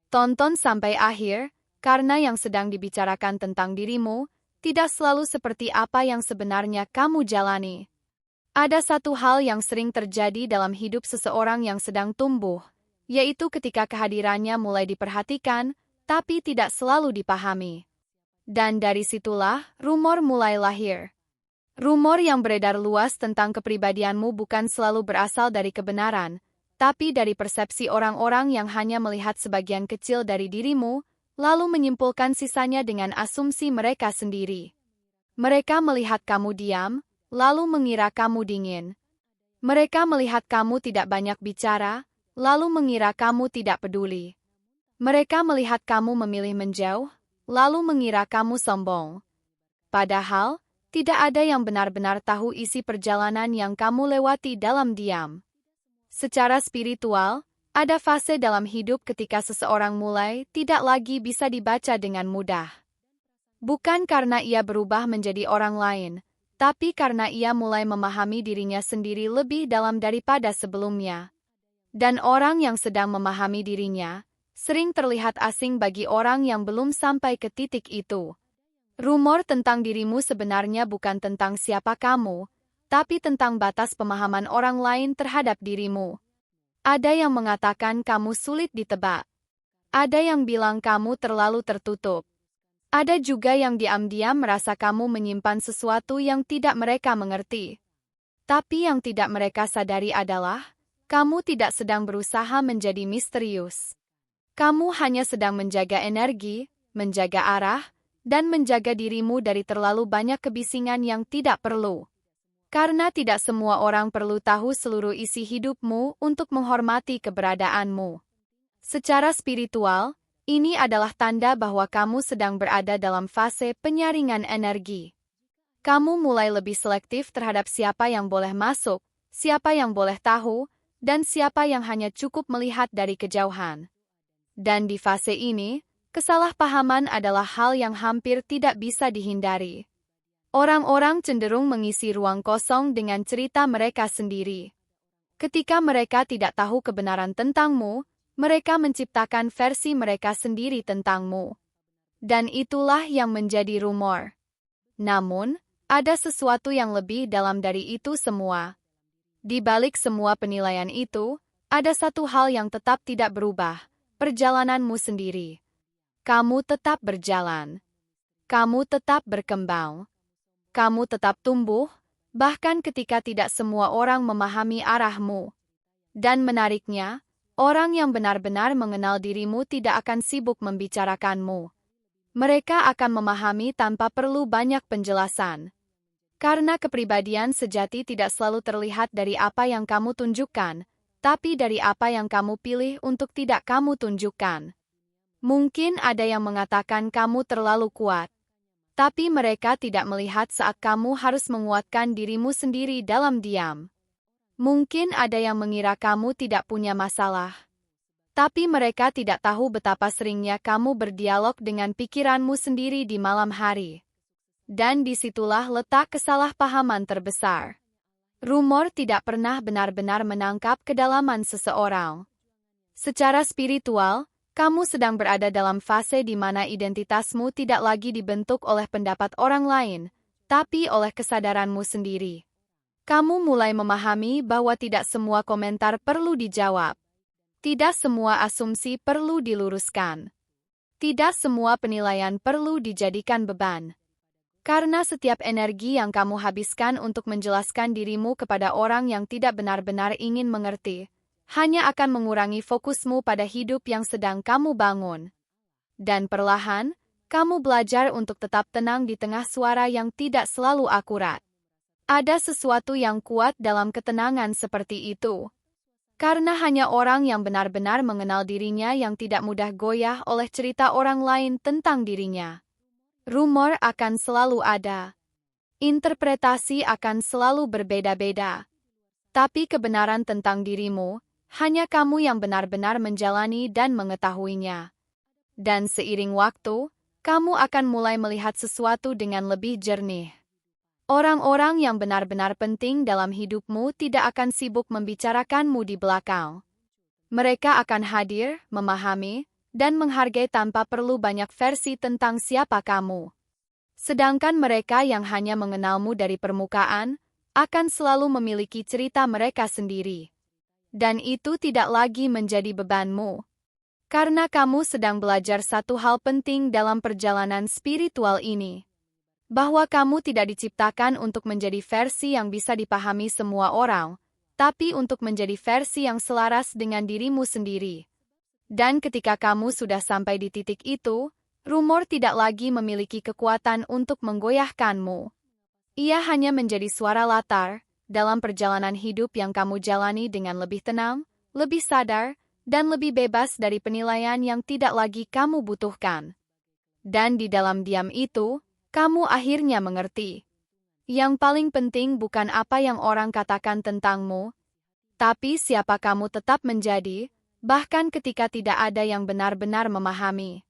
Tonton sampai akhir, karena yang sedang dibicarakan tentang dirimu tidak selalu seperti apa yang sebenarnya kamu jalani. Ada satu hal yang sering terjadi dalam hidup seseorang yang sedang tumbuh, yaitu ketika kehadirannya mulai diperhatikan, tapi tidak selalu dipahami. Dan dari situlah rumor mulai lahir. Rumor yang beredar luas tentang kepribadianmu bukan selalu berasal dari kebenaran, tapi dari persepsi orang-orang yang hanya melihat sebagian kecil dari dirimu, lalu menyimpulkan sisanya dengan asumsi mereka sendiri. Mereka melihat kamu diam, lalu mengira kamu dingin. Mereka melihat kamu tidak banyak bicara, lalu mengira kamu tidak peduli. Mereka melihat kamu memilih menjauh, lalu mengira kamu sombong. Padahal, tidak ada yang benar-benar tahu isi perjalanan yang kamu lewati dalam diam. Secara spiritual, ada fase dalam hidup ketika seseorang mulai tidak lagi bisa dibaca dengan mudah. Bukan karena ia berubah menjadi orang lain, tapi karena ia mulai memahami dirinya sendiri lebih dalam daripada sebelumnya. Dan orang yang sedang memahami dirinya sering terlihat asing bagi orang yang belum sampai ke titik itu. Rumor tentang dirimu sebenarnya bukan tentang siapa kamu, tapi tentang batas pemahaman orang lain terhadap dirimu. Ada yang mengatakan kamu sulit ditebak. Ada yang bilang kamu terlalu tertutup. Ada juga yang diam-diam merasa kamu menyimpan sesuatu yang tidak mereka mengerti. Tapi yang tidak mereka sadari adalah, kamu tidak sedang berusaha menjadi misterius. Kamu hanya sedang menjaga energi, menjaga arah, dan menjaga dirimu dari terlalu banyak kebisingan yang tidak perlu. Karena tidak semua orang perlu tahu seluruh isi hidupmu untuk menghormati keberadaanmu. Secara spiritual, ini adalah tanda bahwa kamu sedang berada dalam fase penyaringan energi. Kamu mulai lebih selektif terhadap siapa yang boleh masuk, siapa yang boleh tahu, dan siapa yang hanya cukup melihat dari kejauhan. Dan di fase ini, kesalahpahaman adalah hal yang hampir tidak bisa dihindari. Orang-orang cenderung mengisi ruang kosong dengan cerita mereka sendiri. Ketika mereka tidak tahu kebenaran tentangmu, mereka menciptakan versi mereka sendiri tentangmu. Dan itulah yang menjadi rumor. Namun, ada sesuatu yang lebih dalam dari itu semua. Di balik semua penilaian itu, ada satu hal yang tetap tidak berubah, perjalananmu sendiri. Kamu tetap berjalan. Kamu tetap berkembang. Kamu tetap tumbuh, bahkan ketika tidak semua orang memahami arahmu. Dan menariknya, orang yang benar-benar mengenal dirimu tidak akan sibuk membicarakanmu. Mereka akan memahami tanpa perlu banyak penjelasan. Karena kepribadian sejati tidak selalu terlihat dari apa yang kamu tunjukkan, tapi dari apa yang kamu pilih untuk tidak kamu tunjukkan. Mungkin ada yang mengatakan kamu terlalu kuat. Tapi mereka tidak melihat saat kamu harus menguatkan dirimu sendiri dalam diam. Mungkin ada yang mengira kamu tidak punya masalah. Tapi mereka tidak tahu betapa seringnya kamu berdialog dengan pikiranmu sendiri di malam hari. Dan disitulah letak kesalahpahaman terbesar. Rumor tidak pernah benar-benar menangkap kedalaman seseorang. Secara spiritual, kamu sedang berada dalam fase di mana identitasmu tidak lagi dibentuk oleh pendapat orang lain, tapi oleh kesadaranmu sendiri. Kamu mulai memahami bahwa tidak semua komentar perlu dijawab. Tidak semua asumsi perlu diluruskan. Tidak semua penilaian perlu dijadikan beban. Karena setiap energi yang kamu habiskan untuk menjelaskan dirimu kepada orang yang tidak benar-benar ingin mengerti, hanya akan mengurangi fokusmu pada hidup yang sedang kamu bangun. Dan perlahan, kamu belajar untuk tetap tenang di tengah suara yang tidak selalu akurat. Ada sesuatu yang kuat dalam ketenangan seperti itu. Karena hanya orang yang benar-benar mengenal dirinya yang tidak mudah goyah oleh cerita orang lain tentang dirinya. Rumor akan selalu ada. Interpretasi akan selalu berbeda-beda. Tapi kebenaran tentang dirimu, hanya kamu yang benar-benar menjalani dan mengetahuinya. Dan seiring waktu, kamu akan mulai melihat sesuatu dengan lebih jernih. Orang-orang yang benar-benar penting dalam hidupmu tidak akan sibuk membicarakanmu di belakang. Mereka akan hadir, memahami, dan menghargai tanpa perlu banyak versi tentang siapa kamu. Sedangkan mereka yang hanya mengenalmu dari permukaan, akan selalu memiliki cerita mereka sendiri. Dan itu tidak lagi menjadi bebanmu. Karena kamu sedang belajar satu hal penting dalam perjalanan spiritual ini. Bahwa kamu tidak diciptakan untuk menjadi versi yang bisa dipahami semua orang, tapi untuk menjadi versi yang selaras dengan dirimu sendiri. Dan ketika kamu sudah sampai di titik itu, rumor tidak lagi memiliki kekuatan untuk menggoyahkanmu. Ia hanya menjadi suara latar dalam perjalanan hidup yang kamu jalani dengan lebih tenang, lebih sadar, dan lebih bebas dari penilaian yang tidak lagi kamu butuhkan. Dan di dalam diam itu, kamu akhirnya mengerti. Yang paling penting bukan apa yang orang katakan tentangmu, tapi siapa kamu tetap menjadi, bahkan ketika tidak ada yang benar-benar memahami.